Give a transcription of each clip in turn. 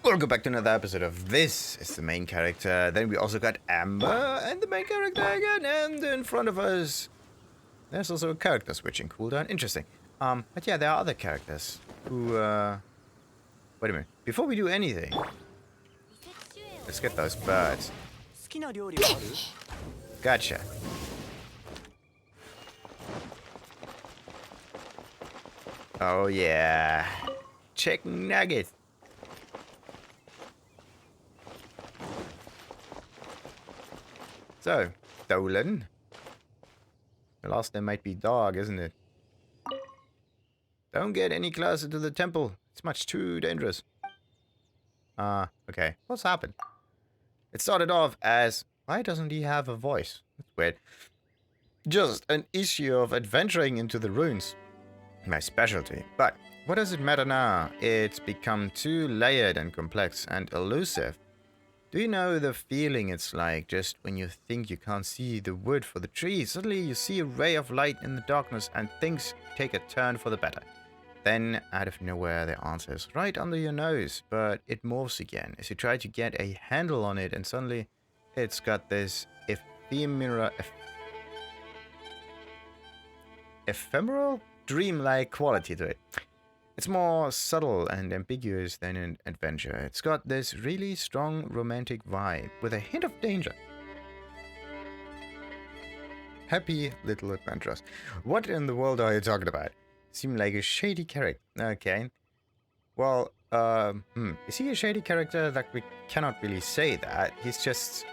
Welcome back to another episode of This is the Main Character. Then we also got Amber and the main character again, and in front of us there's also a character switching cooldown. Interesting. But yeah, there are other characters who wait a minute. Before we do anything, let's get those birds. Gotcha. Oh yeah. Chicken nugget. So, Doolan. The last name might be dog, isn't it? Don't get any closer to the temple. It's much too dangerous. Okay. What's happened? It started off as, why doesn't he have a voice? That's weird. Just an issue of adventuring into the ruins. My specialty. But what does it matter now? It's become too layered and complex and elusive. Do you know the feeling it's like just when you think you can't see the wood for the trees, suddenly you see a ray of light in the darkness and things take a turn for the better. Then, out of nowhere, the answer is right under your nose, but it morphs again as you try to get a handle on it, and suddenly it's got this ephemeral, dreamlike quality to it. It's more subtle and ambiguous than an adventure. It's got this really strong romantic vibe with a hint of danger. Happy little adventurers. What in the world are you talking about? Seem like a shady character. Okay. Well, is he a shady character? That we cannot really say that. He's just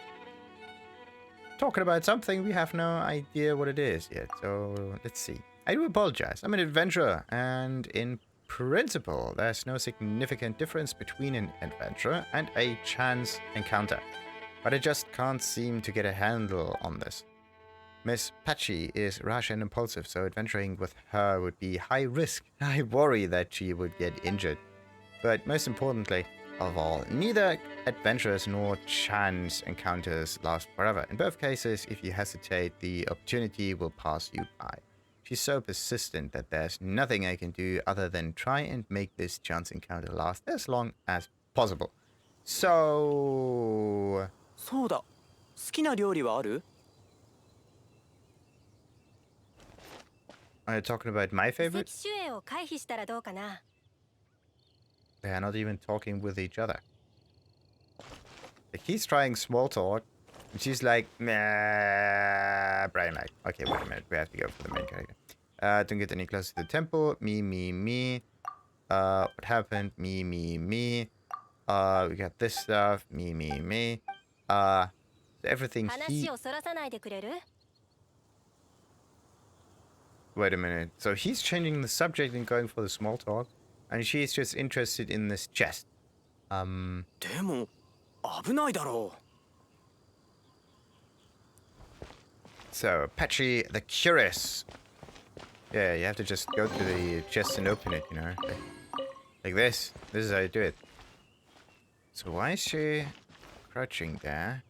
talking about something we have no idea what it is yet. So let's see. I do apologize. I'm an adventurer, and in principle, there's no significant difference between an adventure and a chance encounter. But I just can't seem to get a handle on this. Miss Patchi is rash and impulsive, so adventuring with her would be high risk. I worry that she would get injured. But most importantly of all, neither adventures nor chance encounters last forever. In both cases, if you hesitate, the opportunity will pass you by. She's so persistent that there's nothing I can do other than try and make this chance encounter last as long as possible. So... Are you talking about my favorite? They're not even talking with each other. Like, he's trying small talk. And she's like, nah, Brian like, okay, wait a minute, we have to go for the main character. Don't get any closer to the temple. Me. What happened? Me. We got this stuff. Me. So everything he... Wait a minute. So he's changing the subject and going for the small talk. And she's just interested in this chest. So, Patchi the Curious. Yeah, you have to just go to the chest and open it, you know. Like this. This is how you do it. So why is she crouching there?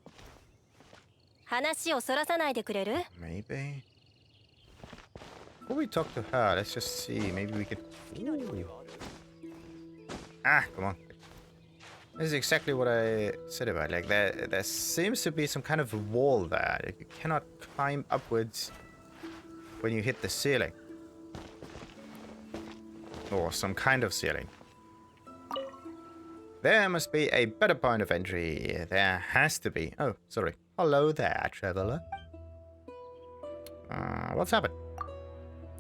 Maybe. Before we talk to her, let's just see. Maybe we could... Ooh. Ah, come on. This is exactly what I said about. Like, there seems to be some kind of a wall there. Like, you cannot climb upwards when you hit the ceiling. Or some kind of ceiling. There must be a better point of entry. There has to be. Oh, sorry. Hello there, traveler. What's happened?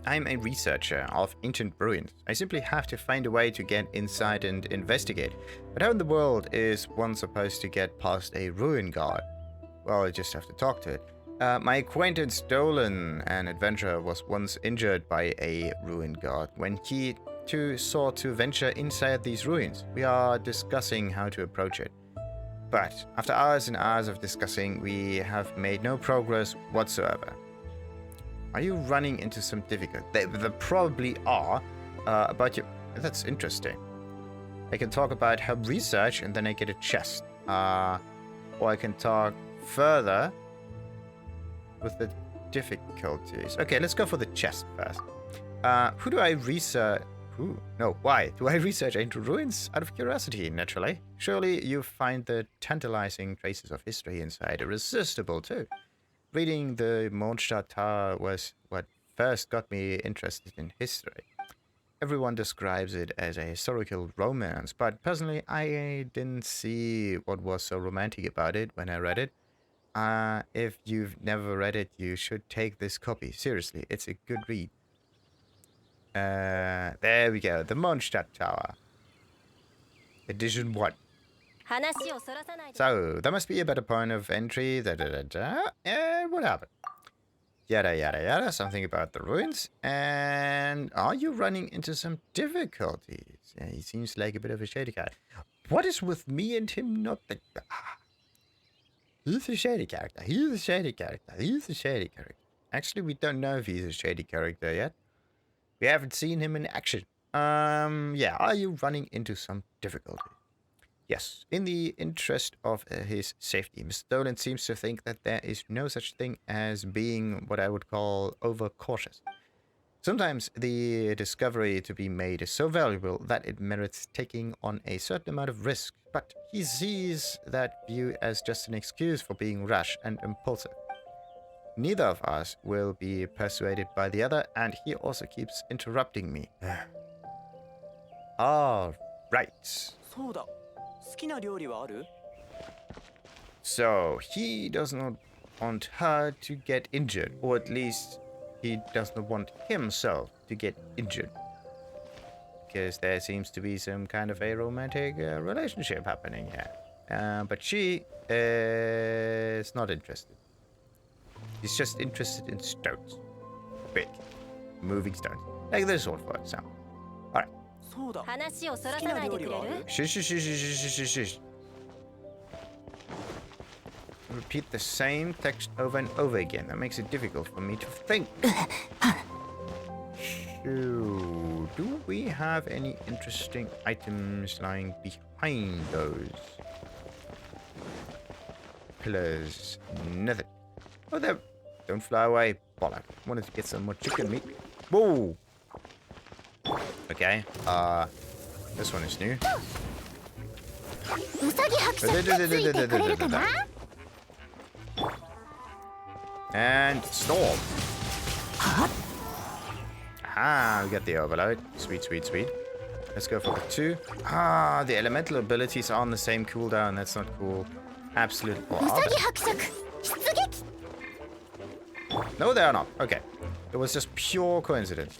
I'm a researcher of ancient ruins. I simply have to find a way to get inside and investigate. But how in the world is one supposed to get past a ruin guard? Well, I just have to talk to it. My acquaintance Doolan, an adventurer, was once injured by a ruin guard when he too sought to venture inside these ruins. We are discussing how to approach it. But after hours and hours of discussing, we have made no progress whatsoever. Are you running into some difficulty? They probably are. About your... That's interesting. I can talk about her research and then I get a chest. Or I can talk further with the difficulties. Okay, let's go for the chest first. Who do I research? Who? No, why? Do I research ancient ruins? Out of curiosity, naturally. Surely you find the tantalizing traces of history inside irresistible, too. Reading the Mondstadt Tower was what first got me interested in history. Everyone describes it as a historical romance, but personally, I didn't see what was so romantic about it when I read it. If you've never read it, you should take this copy. Seriously, it's a good read. There we go. The Mondstadt Tower. Edition 1. So, there must be a better point of entry. And what happened? Yada yada yada. Something about the ruins. And are you running into some difficulties? Yeah, he seems like a bit of a shady guy. What is with me and him not the... He's a shady character. He's a shady character. He's a shady character. Actually, we don't know if he's a shady character yet. We haven't seen him in action. Yeah, are you running into some difficulty? Yes, in the interest of his safety, Mr. Doolan seems to think that there is no such thing as being what I would call overcautious. Sometimes the discovery to be made is so valuable that it merits taking on a certain amount of risk, but he sees that view as just an excuse for being rash and impulsive. Neither of us will be persuaded by the other, and he also keeps interrupting me. All right. So, he does not want her to get injured, or at least he does not want himself to get injured. Because there seems to be some kind of a romantic relationship happening here. But she is not interested. She's just interested in stones. Big. Moving stones. Like this one, for example. Alright. Shush. Repeat the same text over and over again. That makes it difficult for me to think. So, do we have any interesting items lying behind those pillars? Nothing. Oh, there. Don't fly away, bollock. Wanted to get some more chicken meat. Whoa. Okay. This one is new. And storm. Ah, we got the overload. Sweet. Let's go for the 2. The elemental abilities are on the same cooldown. That's not cool. Absolute. No, they are not. Okay. It was just pure coincidence.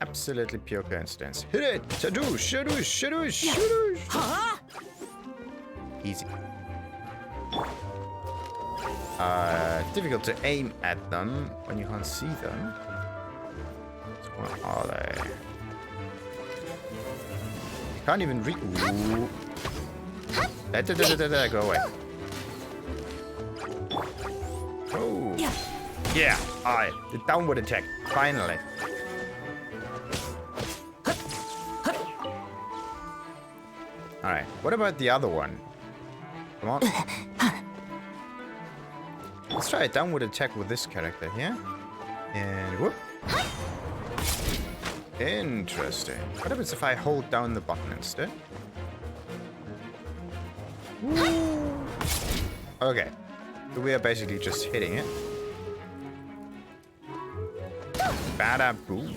Absolutely pure coincidence. Hit it! Shadoosh! Easy. Difficult to aim at them when you can't see them. So what are they? You can't even read. Ooh. Go away. Oh. Yeah. The downward attack. Finally. Alright. What about the other one? Come on. Let's try a downward attack with this character here. And whoop. Interesting. What happens if I hold down the button instead? Woo. Okay. So we are basically just hitting it. Bada boom.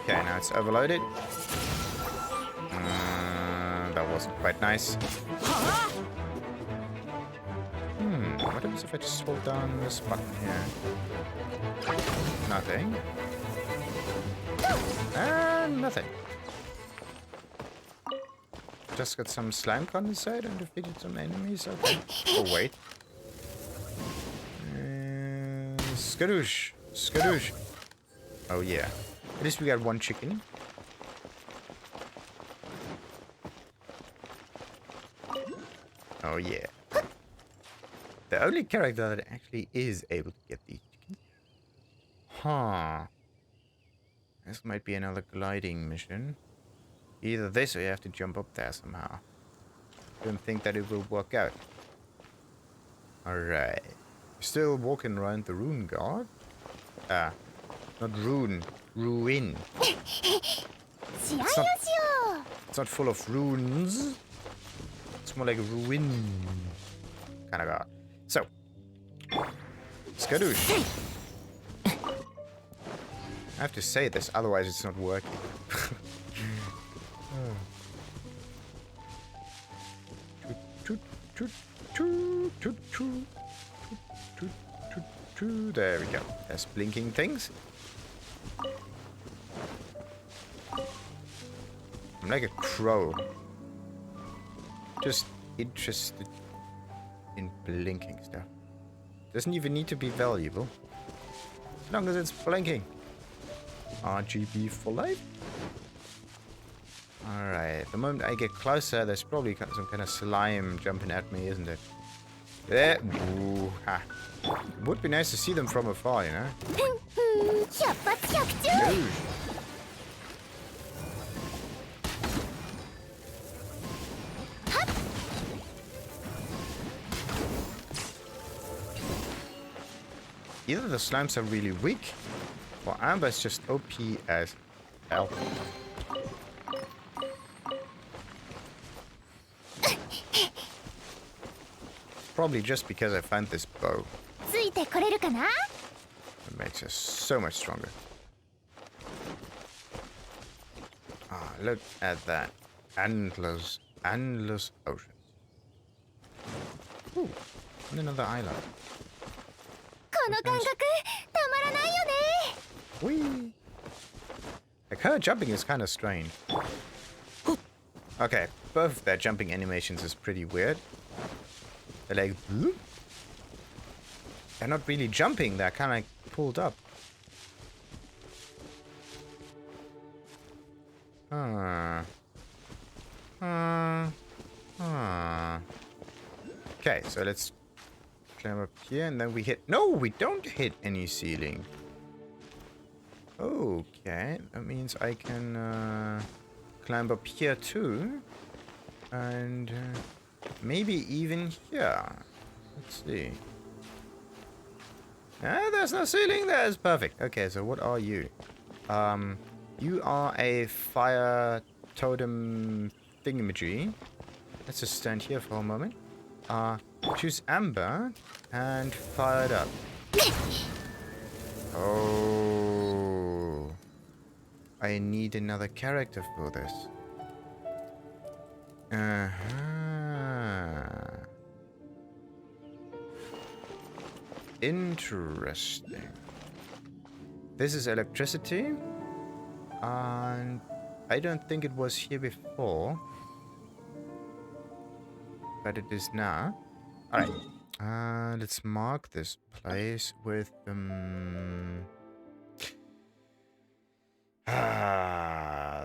Okay, now it's overloaded. That wasn't quite nice. What happens if I just hold down this button here? Nothing. And nothing. Just got some slime condensate and defeated some enemies. Okay. Oh, wait. Skadoosh. Oh, yeah. At least we got one chicken. Oh, yeah. The only character that actually is able to get these chickens. Huh. This might be another gliding mission. Either this or you have to jump up there somehow. Don't think that it will work out. Alright. Still walking around the ruin guard? Ah, not ruin. Ruin. It's not full of runes. It's more like a ruin kind of guard. So, skadoosh. I have to say this, otherwise it's not working. There we go. There's blinking things. I'm like a crow. Just interested in blinking stuff. Doesn't even need to be valuable. As long as it's blinking. RGB for life. Alright, the moment I get closer, there's probably some kind of slime jumping at me, isn't it? There. Ooh, ha. It would be nice to see them from afar, you know? Ooh. Either the slimes are really weak, or Amber's just OP as hell. Probably just because I found this bow. It makes us so much stronger. Ah, look at that. Endless oceans. Ooh, and another island. Whee! Like, her jumping is kind of strange. Okay, both of their jumping animations is pretty weird. They're like... Whoop. They're not really jumping, they're kind of like pulled up. Okay, so let's climb up here and then we hit... No, we don't hit any ceiling. Okay, that means I can climb up here too. And maybe even here. Let's see. Ah, there's no ceiling. There's perfect. Okay, so what are you? You are a fire totem thingamajig. Let's just stand here for a moment. Choose Amber and fire it up. Oh, I need another character for this. Interesting. This is electricity. And I don't think it was here before. But it is now. Alright. Let's mark this place with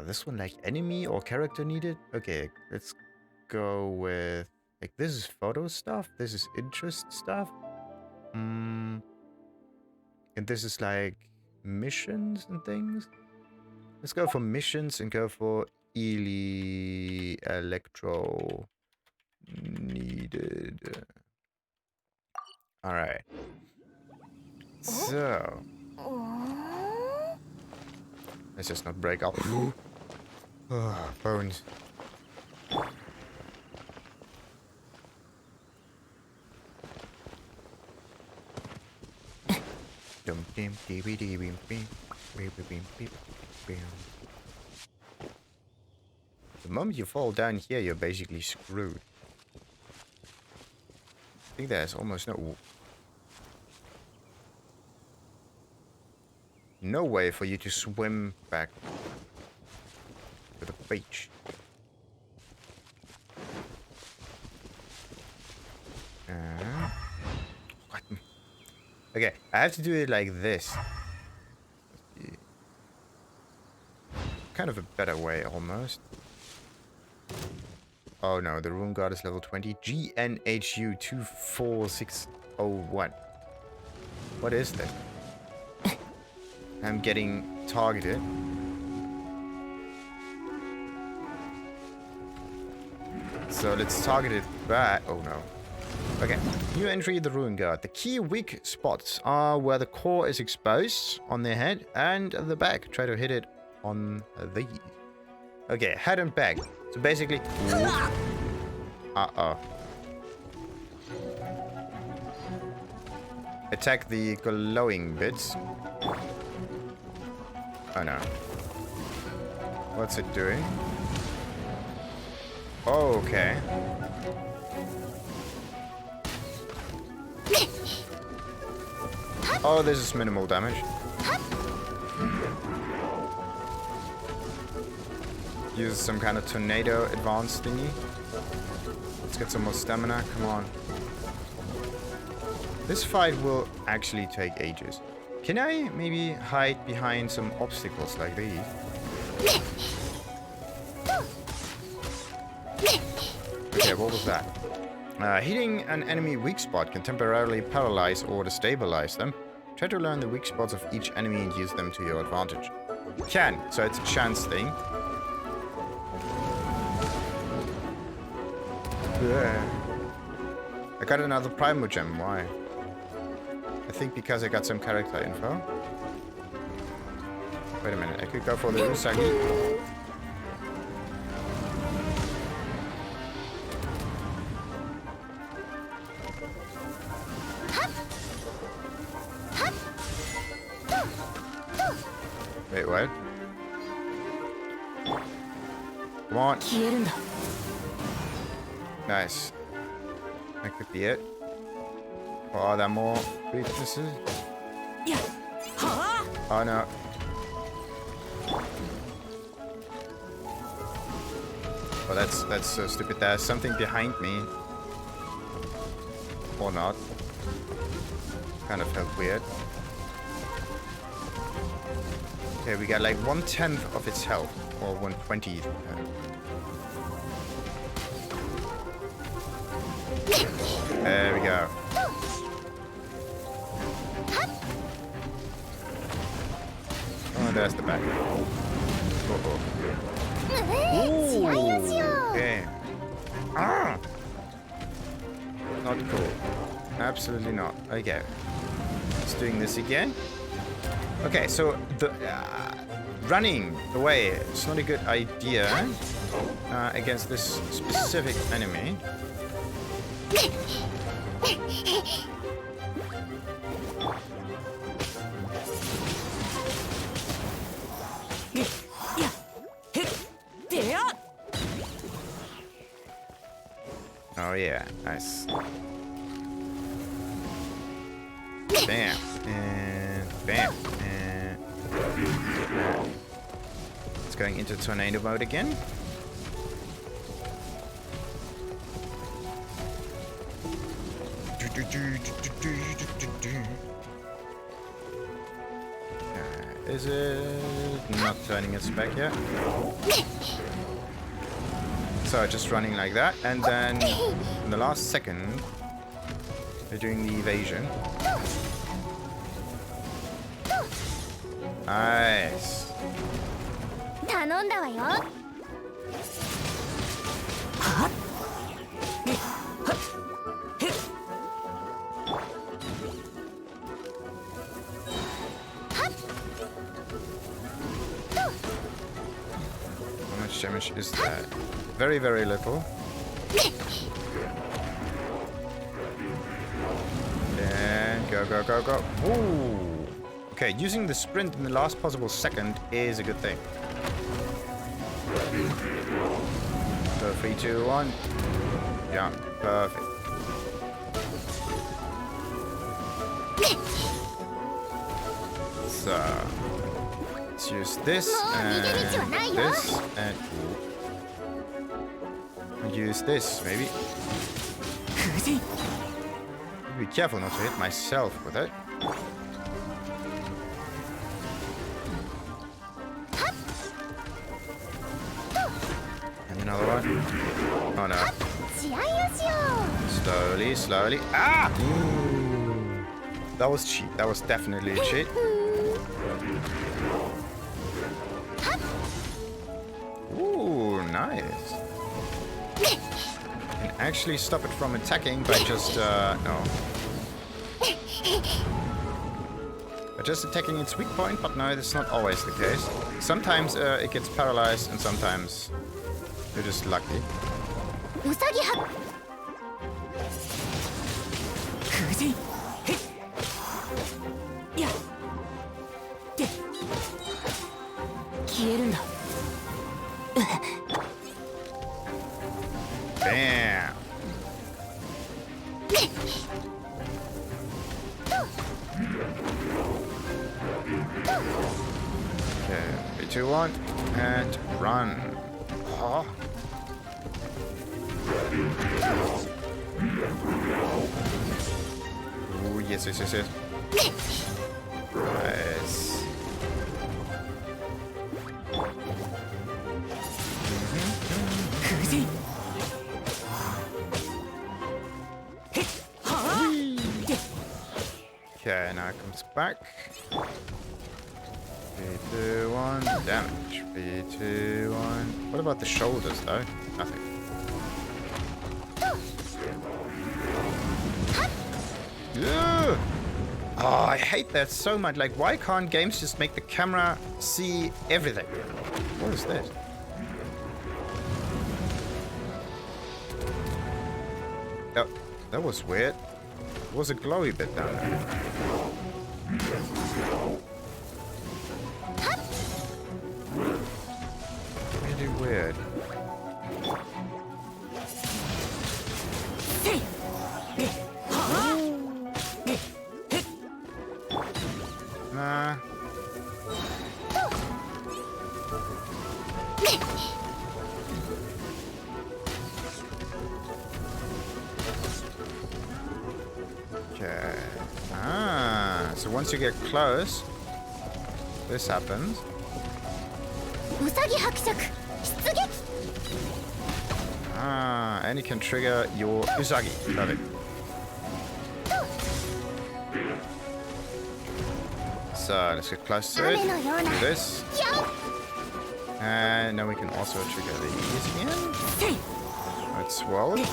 this one like enemy or character needed. Okay, let's go with like this is photo stuff. This is interest stuff. And this is like missions and things. Let's go for missions and go for electro needed. Alright. So let's just not break up. Bones. The moment you fall down here, you're basically screwed. I think there's almost no way for you to swim back to the beach. What? Okay, I have to do it like this. Kind of a better way, almost. Oh no, the room guard is level 20. GNHU 24601. What is this? I'm getting targeted. So let's target it back. Oh no. Okay, new entry, the Ruin Guard. The key weak spots are where the core is exposed on their head and the back. Try to hit it on these. Okay, head and back. So basically... Uh-oh. Attack the glowing bits. Oh no. What's it doing? Oh, okay. Oh, this is minimal damage. Use some kind of tornado advance thingy. Let's get some more stamina. Come on. This fight will actually take ages. Can I maybe hide behind some obstacles like these? Okay, what was that? Hitting an enemy weak spot can temporarily paralyze or destabilize them. Try to learn the weak spots of each enemy and use them to your advantage. You can, so it's a chance thing. Yeah. I got another Primo Gem, why? I think because I got some character info. Wait a minute, I could go for the Usagi. Wait, what? Come on. Nice. That could be it. Or are there more weaknesses? Oh no. Oh, that's so stupid. There's something behind me. Or not. Kind of felt weird. Okay, we got like 1/10 of its health. Or 1/20. There we go. Oh, there's the back. Ooh, okay. Ah! Not cool. Absolutely not. Okay. Let's doing this again. Okay, so the running away is not a good idea against this specific enemy. Oh yeah, nice. Bam, and bam, and it's going into tornado mode again. Is it not turning its back yet? So just running like that, and then in the last second, they're doing the evasion. Nice. How much damage is that? Very, very little. And go, go, go, go. Ooh. Okay, using the sprint in the last possible second is a good thing. So 3, 2, 1. Yeah, perfect. So let's use this and this and use this maybe. Be careful not to hit myself with it. And another one. Oh no. Slowly, slowly. Ah! Ooh. That was cheat. That was definitely a cheat. Ooh, nice. Can actually stop it from attacking by just, no. By just attacking its weak point, but no, that's not always the case. Sometimes it gets paralyzed, and sometimes you're just lucky. Bam! Okay, 3, 2, 1, and run. Oh. Ooh, yes. Nice. Okay, now it comes back. 3, 2, 1, damage. 3, 2, 1. What about the shoulders, though? Nothing. Ugh! Oh, I hate that so much. Like, why can't games just make the camera see everything? What is this? Oh, that was weird. There was a glowy bit down there. Really weird. Nah. Okay. Ah, so once you get close, this happens. Ah, and you can trigger your Usagi. Love it. So let's get close to it. Do this. And now we can also trigger these again. It's swallowed.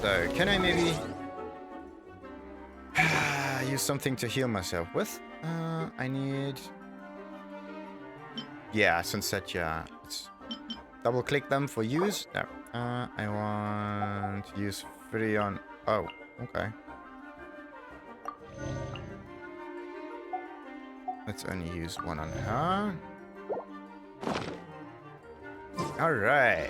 So, can I maybe use something to heal myself with? I need... Yeah, sunset, yeah. Let's double click them for use. No. I want to use 3 on... Oh, okay. Let's only use 1 on her. Alright.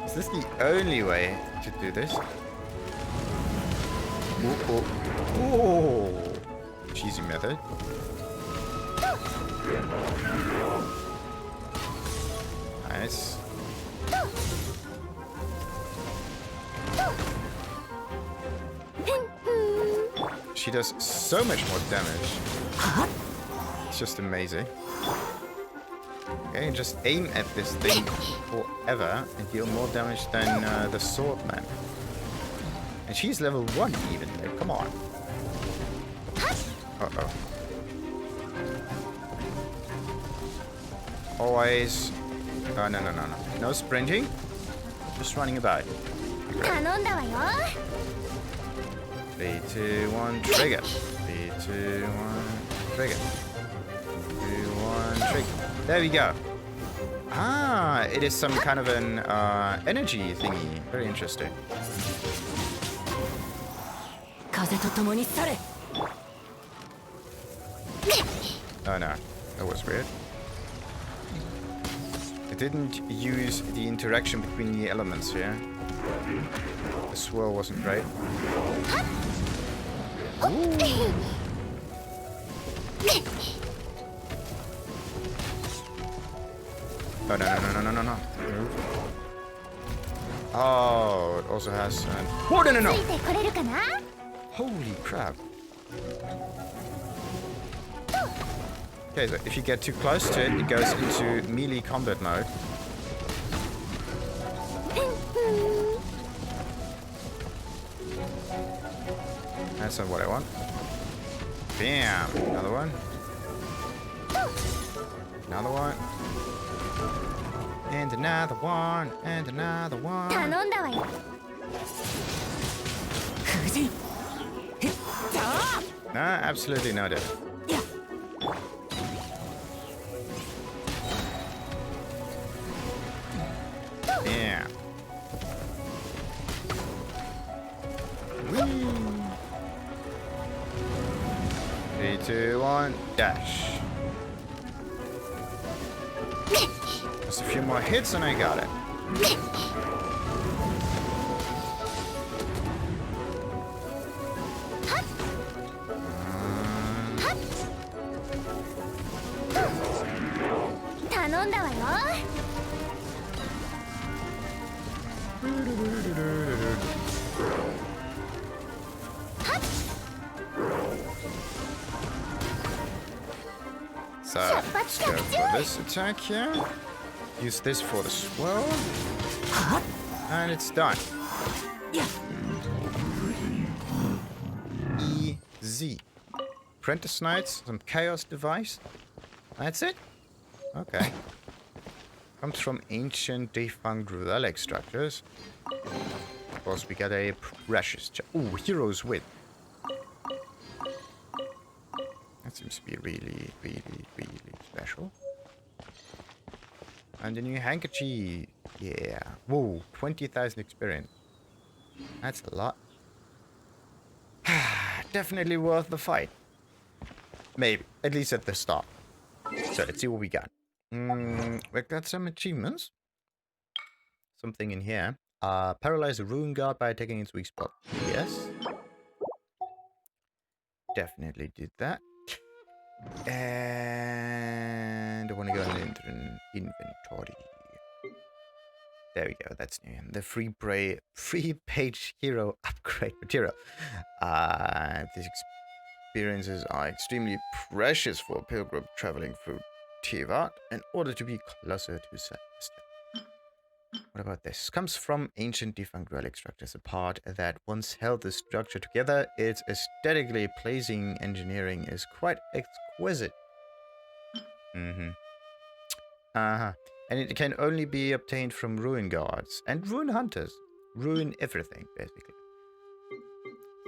Is this the only way to do this? Oh, cheesy method. Nice. She does so much more damage. It's just amazing. Okay, just aim at this thing forever and deal more damage than the swordman. And she's level 1 even. Like, come on. Uh-oh. Always... Oh, no. No sprinting. Just running about. 3, 2, 1, trigger. 3, 2, 1, trigger. 2, 1, trigger. There we go. Ah, it is some kind of an energy thingy. Very interesting. Oh no, that was weird. It didn't use the interaction between the elements here. The swirl wasn't great. Ooh. Oh, no. Oh, it also has an... Oh, no. Holy crap. Okay, so if you get too close to it, it goes into melee combat mode. That's not what I want. Bam! Another one. Another one. And another one. And another one. 頼んだわよ。風神。No, absolutely no doubt. Yeah. Whee. 3, 2, 1, dash. Just a few more hits and I got it. 頼んだわよ。So, let's go for this attack here. Use this for the swirl. And it's done. Easy. Apprentice Knights, some chaos device. That's it? Okay. Comes from ancient defunct relic structures. Of course, we got a precious. Ooh, Hero's Wit. That seems to be really, really, really special. And a new handkerchief. Yeah. Whoa, 20,000 experience. That's a lot. Definitely worth the fight. Maybe. At least at the start. So let's see what we got. We've got some achievements. Something in here. Paralyze a rune guard by attacking its weak spot. Yes. Definitely did that. And I want to go into an inventory. There we go. That's new. The free page hero upgrade material. These experiences are extremely precious for a pilgrim traveling through Tivat in order to be closer to Celestia. What about this? Comes from ancient defunct relic structures. A part that once held the structure together. Its aesthetically pleasing engineering is quite exquisite. And it can only be obtained from ruin guards and ruin hunters. Ruin everything, basically.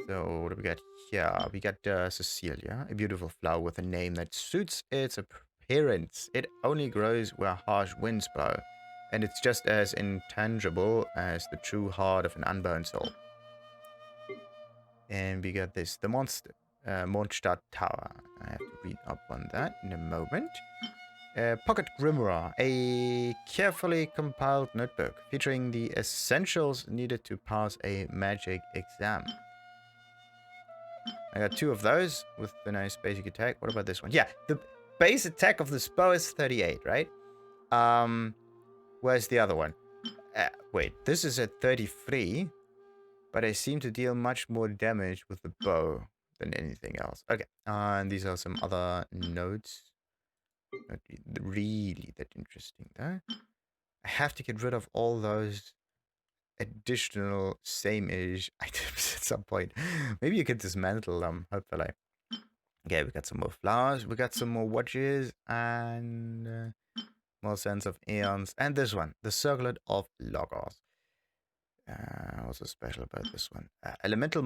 So, what do we got here? We got Cecilia, a beautiful flower with a name that suits its appearance. It only grows where harsh winds blow, and it's just as intangible as the true heart of an unburned soul. And we got this, the Mondstadt Tower. I have to read up on that in a moment. Pocket Grimoire, a carefully compiled notebook featuring the essentials needed to pass a magic exam. I got 2 of those with the nice basic attack. What about this one? Yeah, the base attack of this bow is 38, right? Where's the other one? Wait, this is at 33, but I seem to deal much more damage with the bow than anything else. Okay, and these are some other notes. Not really that interesting, though. I have to get rid of all those additional same-ish items at some point. Maybe you could dismantle them, hopefully. Okay, we got some more flowers, we got some more watches, and more Sense of Aeons. And this one, the Circlet of Logos. What's so special about this one? Elemental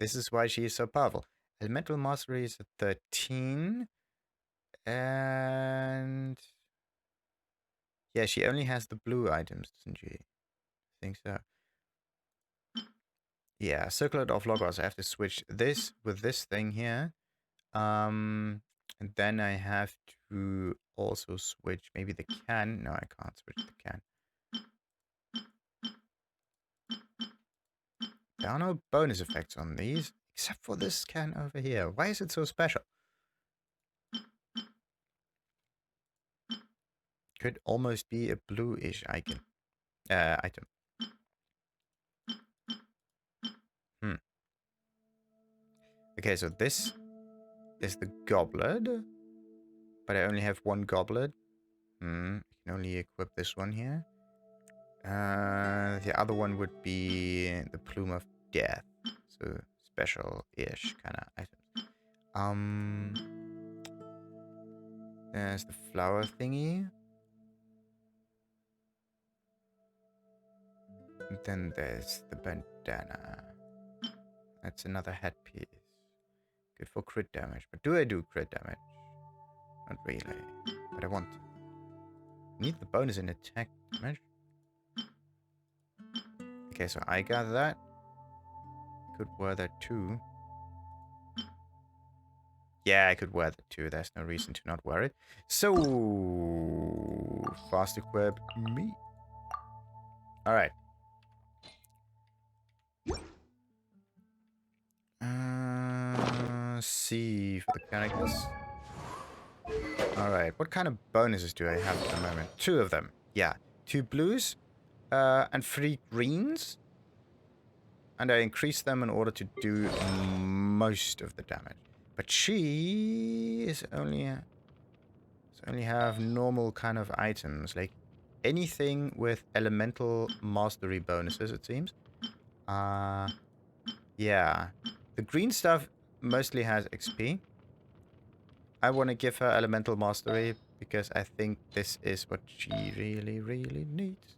this is why she is so powerful. Elemental Mastery is a 13. And yeah, she only has the blue items, doesn't she? I think so. Yeah, Circlet of Logos. I have to switch this with this thing here. And then I have to also switch maybe the can. No, I can't switch the can. There are no bonus effects on these, except for this can over here. Why is it so special? Could almost be a blue-ish item. Okay, so this is the goblet, but I only have 1 goblet. I can only equip this one here. The other one would be the Plume of Death, so special-ish kind of items. There's the flower thingy. And then there's the bandana. That's another headpiece. Good for crit damage. But do I do crit damage? Not really. But I want to. I need the bonus in attack damage. Okay, so I got that. Could wear that too. Yeah, I could wear that too. There's no reason to not wear it. So, fast equip me. Alright. See for the characters. Alright, what kind of bonuses do I have at the moment? 2 of them. Yeah, 2 blues and 3 greens. And I increase them in order to do most of the damage. But she is only have normal kind of items, like anything with elemental mastery bonuses, it seems. Yeah. The green stuff mostly has XP. I want to give her elemental mastery because I think this is what she really, really needs.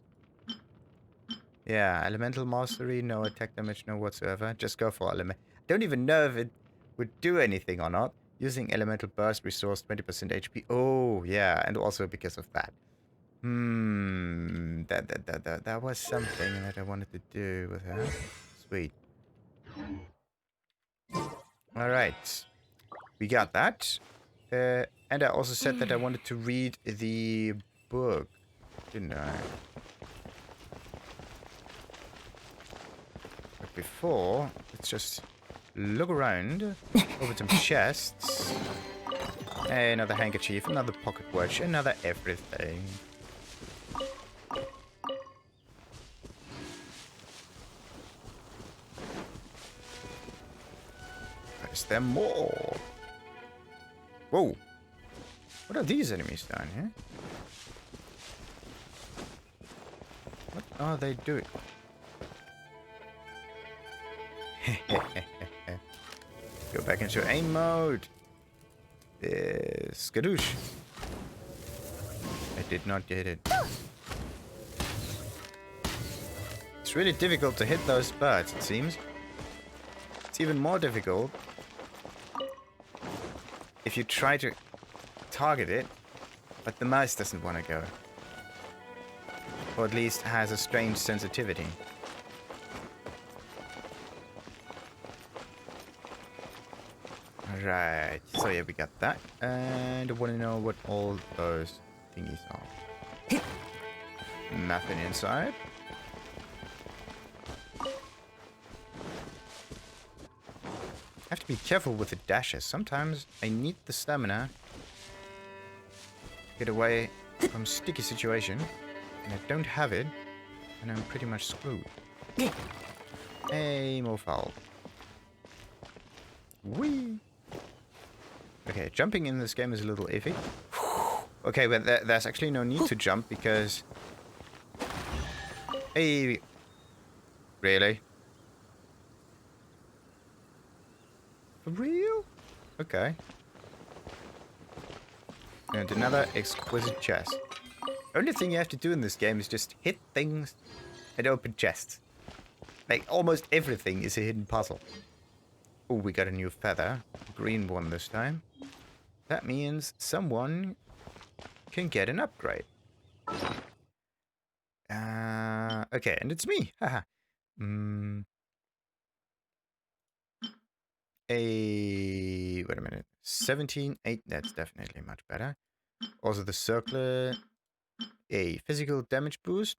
Yeah, elemental mastery, no attack damage, no whatsoever. Just go for element. Don't even know if it would do anything or not. Using elemental burst restores 20% HP. Oh, yeah, and also because of that. That was something that I wanted to do with her. Sweet. Alright. We got that. And I also said that I wanted to read the book, didn't I? But before, let's just look around over some chests. Another handkerchief, another pocket watch, another everything. Is there more? Whoa. What are these enemies down here? What are they doing? Go back into aim mode. Skadoosh. I did not get it. It's really difficult to hit those birds, it seems. It's even more difficult if you try to target it, but the mouse doesn't want to go. Or at least has a strange sensitivity. Right, so yeah, we got that. And I want to know what all those thingies are. Nothing inside. I have to be careful with the dashes. Sometimes I need the stamina to get away from sticky situation. And I don't have it. And I'm pretty much screwed. Hey, more foul. Whee! Okay, jumping in this game is a little iffy. Okay, but there's actually no need to jump because... Hey! Really? For real? Okay. And another exquisite chest. Only thing you have to do in this game is just hit things and open chests. Like, almost everything is a hidden puzzle. Oh, we got a new feather. Green one this time. That means someone can get an upgrade. Okay, and it's me. Haha. Wait a minute. 17, 8. That's definitely much better. Also the circlet. A physical damage boost.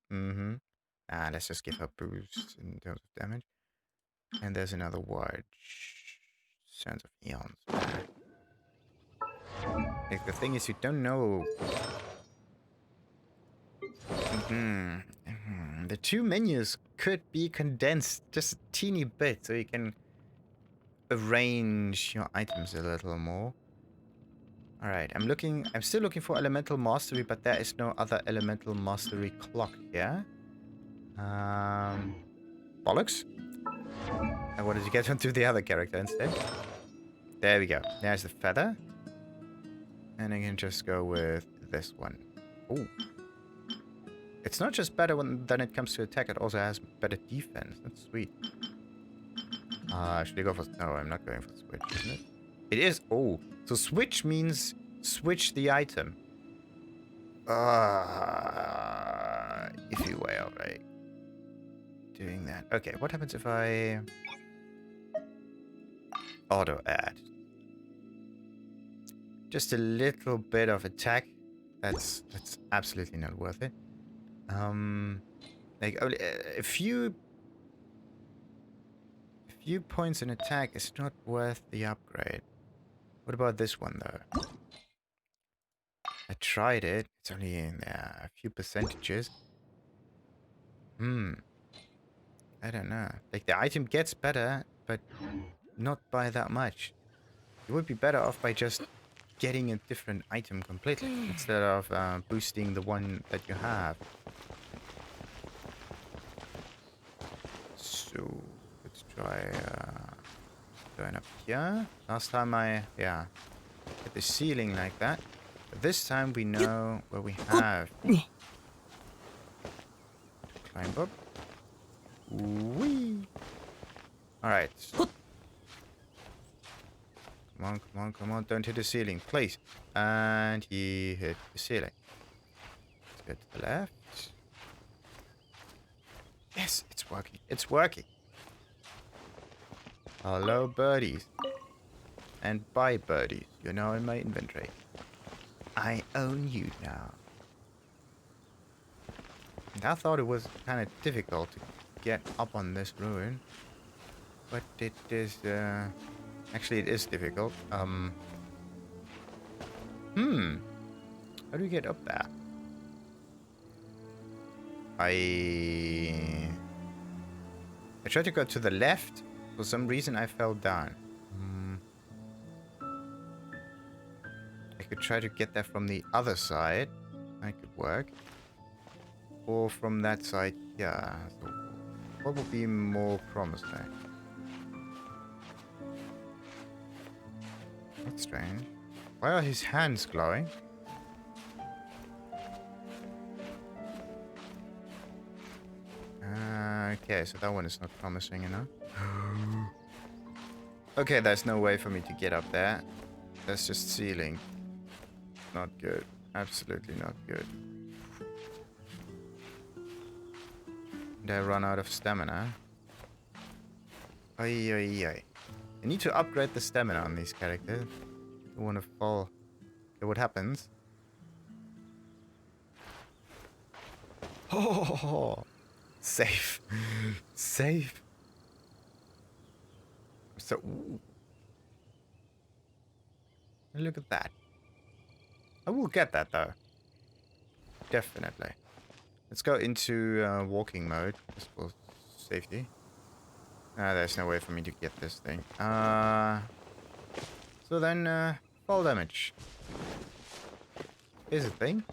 Let's just give her boost in terms of damage. And there's another word. Sounds of eons. Like the thing is, you don't know. The 2 menus could be condensed just a teeny bit, so you can arrange your items a little more. Alright, I'm still looking for elemental mastery, but there is no other elemental mastery clock here. Bollocks. I wanted to get onto the other character instead. There we go. There's the feather. And I can just go with this one. Oh. It's not just better than it comes to attack, it also has better defense. That's sweet. Should I go for... No, I'm not going for switch, isn't it? It is... Oh. So switch means switch the item. Iffy way of doing that. Okay, what happens if I... auto add? Just a little bit of attack. That's absolutely not worth it. Like only a few points in attack is not worth the upgrade. What about this one though? I tried it. It's only in a few percentages. I don't know. Like the item gets better, but not by that much. You would be better off by just getting a different item completely instead of boosting the one that you have. So let's try going up here. Last time I hit the ceiling like that. But this time we know where we have to climb up. Whee! Alright. Come on, don't hit the ceiling, please. And he hit the ceiling. Let's go to the left. Yes, it's working. It's working. Hello, birdies. And bye, birdies. You're now in my inventory. I own you now. And I thought it was kind of difficult to get up on this ruin. But it is, actually it is difficult. How do we get up there? I tried to go to the left. For some reason I fell down. I could try to get there from the other side. That could work. Or from that side, yeah. So what would be more promising? That's strange. Why are his hands glowing? Okay, so that one is not promising enough. Okay, there's no way for me to get up there. That's just ceiling. Not good. Absolutely not good. And I run out of stamina. Ay, ay, ay. I need to upgrade the stamina on these characters. I don't want to fall. Okay, what happens? Oh, safe. Safe. So, ooh. Look at that. I will get that though. Definitely. Let's go into walking mode, just for safety. There's no way for me to get this thing. So then, fall damage. Is a thing.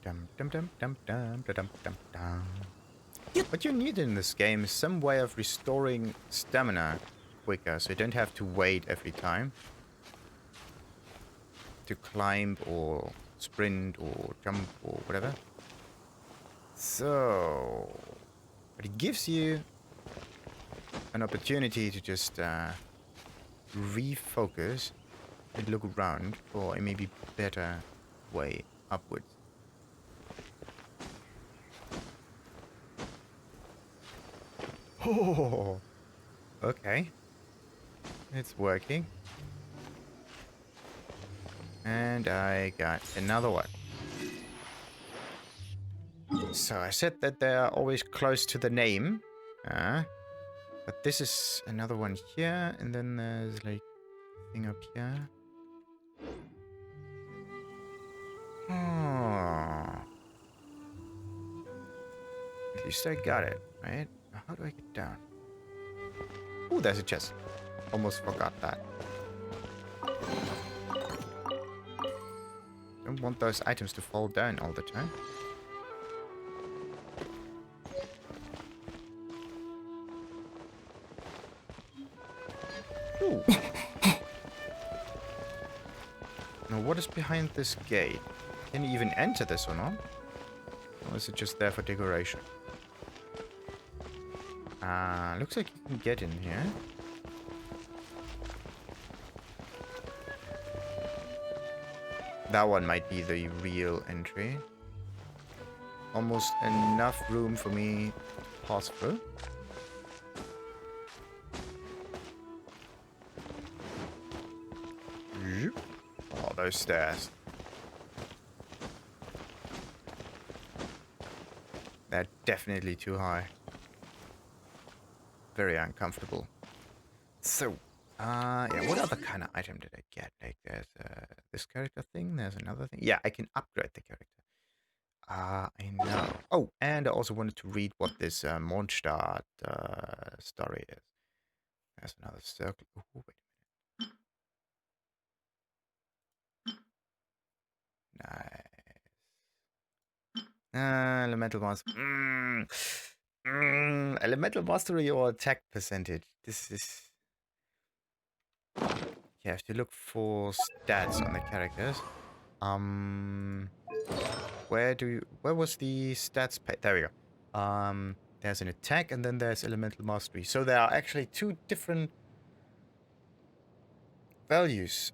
Dum dum dum dum dum dum dum dum. What you need in this game is some way of restoring stamina quicker, so you don't have to wait every time to climb or sprint or jump or whatever. So, but it gives you an opportunity to just refocus and look around for a maybe better way upwards. Oh, okay. It's working. And I got another one. So I said that they are always close to the name. But this is another one here. And then there's like a thing up here. Oh. At least I got it, right? How do I get down? Oh, there's a chest. Almost forgot that. Don't want those items to fall down all the time. Ooh. Now, what is behind this gate? Can you even enter this or not? Or is it just there for decoration? Looks like you can get in here. That one might be the real entry. Almost enough room for me to pass through. Oh, those stairs. They're definitely too high. Very uncomfortable. So, yeah, what other kind of item did I get? Like, there's this character thing, there's another thing. Yeah, I can upgrade the character. I know. Oh, and I also wanted to read what this Mondstadt story is. There's another circle. Ooh, wait a minute. Nice. Elemental mastery. Elemental mastery or attack percentage. This is... You have to look for stats on the characters. Where was the stats page? There we go. There's an attack and then there's elemental mastery. So there are actually two different values.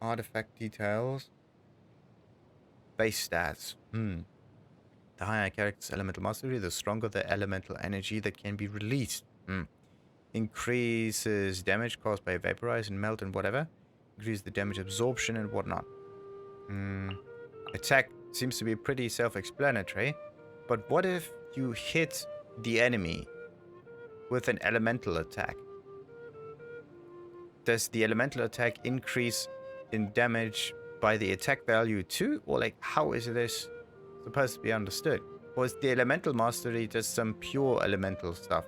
Artifact details. Base stats. The higher a character's elemental mastery, the stronger the elemental energy that can be released. Increases damage caused by vaporize and melt and whatever. Increase the damage absorption and whatnot. Attack seems to be pretty self-explanatory. But what if you hit the enemy with an elemental attack? Does the elemental attack increase in damage by the attack value too? Or like, how is this supposed to be understood? Or is the elemental mastery just some pure elemental stuff?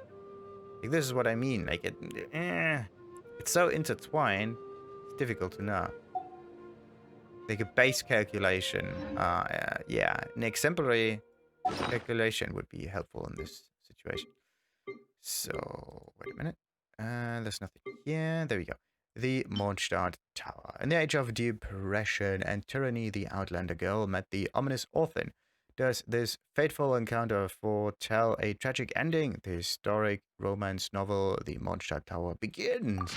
Like, this is what I mean. Like, it's so intertwined, it's difficult to know. Like a base calculation. Yeah, an exemplary calculation would be helpful in this situation. So, wait a minute. There's nothing here. There we go. The Mondstadt Tower. In the age of depression and tyranny, the Outlander girl met the ominous orphan. Does this fateful encounter foretell a tragic ending? The historic romance novel, The Mondstadt Tower, begins.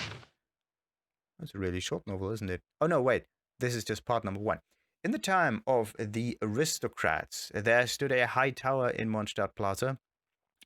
That's a really short novel, isn't it? Oh, no, wait. This is just part number 1. In the time of the aristocrats, there stood a high tower in Mondstadt Plaza.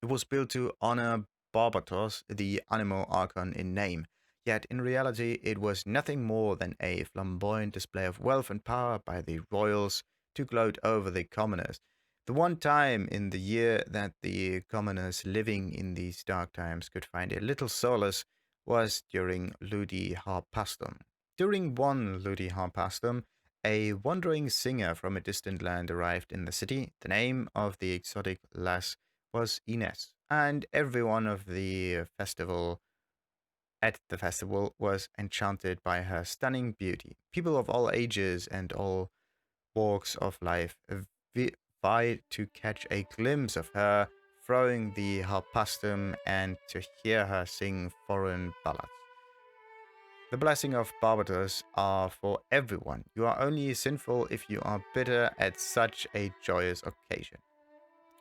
It was built to honor Barbatos, the animal archon in name. Yet in reality, it was nothing more than a flamboyant display of wealth and power by the royals to gloat over the commoners. The one time in the year that the commoners living in these dark times could find a little solace was during Ludi Harpastum. During one Ludi Harpastum, a wandering singer from a distant land arrived in the city. The name of the exotic lass was Ines, and everyone at the festival was enchanted by her stunning beauty. People of all ages and all walks of life vied to catch a glimpse of her throwing the harpastum and to hear her sing foreign ballads. The blessing of Barbados are for everyone. You are only sinful if you are bitter at such a joyous occasion.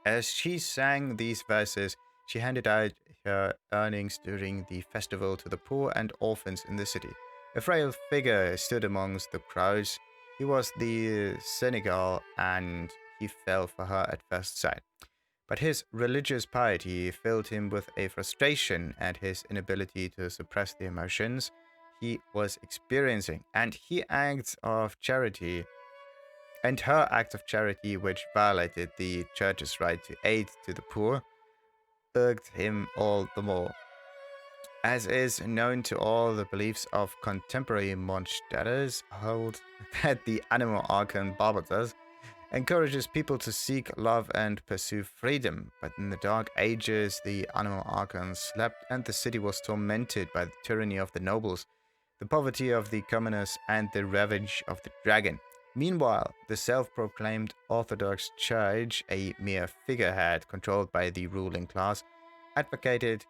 As she sang these verses, she handed out her earnings during the festival to the poor and orphans in the city. A frail figure stood amongst the crowds. He was the Senegal, and he fell for her at first sight. But his religious piety filled him with a frustration at his inability to suppress the emotions he was experiencing, and her acts of charity, which violated the church's right to aid to the poor, irked him all the more. As is known to all, the beliefs of contemporary Mondstadters hold that the animal archon Barbatos encourages people to seek love and pursue freedom. But in the Dark Ages, the animal archon slept and the city was tormented by the tyranny of the nobles, the poverty of the commoners, and the ravage of the dragon. Meanwhile, the self-proclaimed Orthodox Church, a mere figurehead controlled by the ruling class, advocated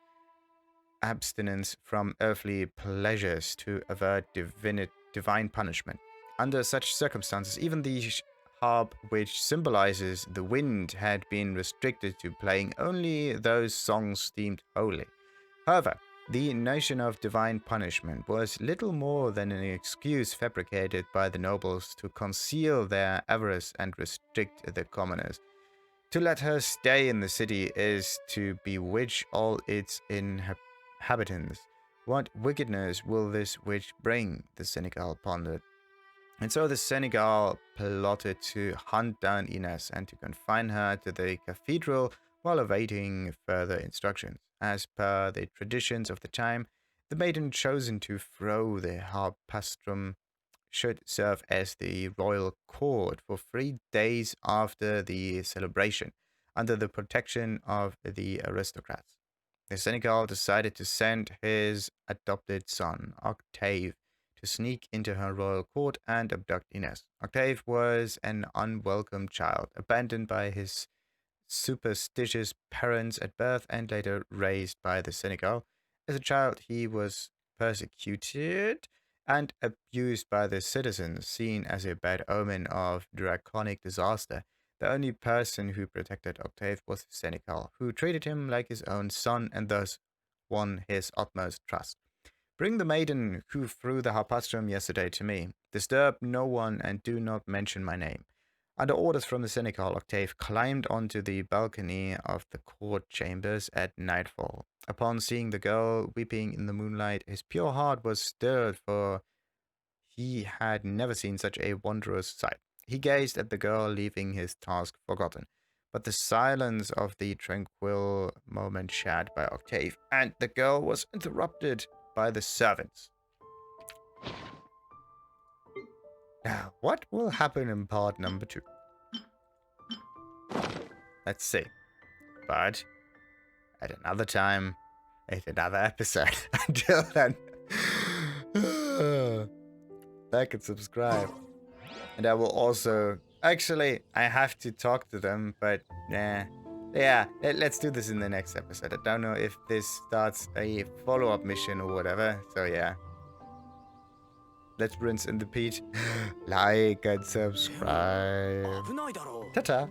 abstinence from earthly pleasures to avert divine punishment. Under such circumstances, even the harp, which symbolizes the wind, had been restricted to playing only those songs deemed holy. However, the notion of divine punishment was little more than an excuse fabricated by the nobles to conceal their avarice and restrict the commoners. To let her stay in the city is to bewitch all its inhabitants. What wickedness will this witch bring? The Senegal pondered. And so the Senegal plotted to hunt down Ines and to confine her to the cathedral while awaiting further instructions. As per the traditions of the time, the maiden chosen to throw the harpastrum should serve as the royal court for 3 days after the celebration, under the protection of the aristocrats. The Senegal decided to send his adopted son, Octave, to sneak into her royal court and abduct Ines. Octave was an unwelcome child, abandoned by his superstitious parents at birth and later raised by the Senegal. As a child, he was persecuted and abused by the citizens, seen as a bad omen of draconic disaster. The only person who protected Octave was Senecal, who treated him like his own son and thus won his utmost trust. Bring the maiden who threw the harpastrum yesterday to me. Disturb no one and do not mention my name. Under orders from the Senecal, Octave climbed onto the balcony of the court chambers at nightfall. Upon seeing the girl weeping in the moonlight, his pure heart was stirred, for he had never seen such a wondrous sight. He gazed at the girl, leaving his task forgotten. But the silence of the tranquil moment shared by Octave and the girl was interrupted by the servants. Now, what will happen in part number 2? Let's see. But at another time, at another episode. Until then, like and subscribe. And I will also... Actually, I have to talk to them, but nah. Yeah, let's do this in the next episode. I don't know if this starts a follow-up mission or whatever, so yeah. Let's rinse and repeat. Like and subscribe. Ta-ta!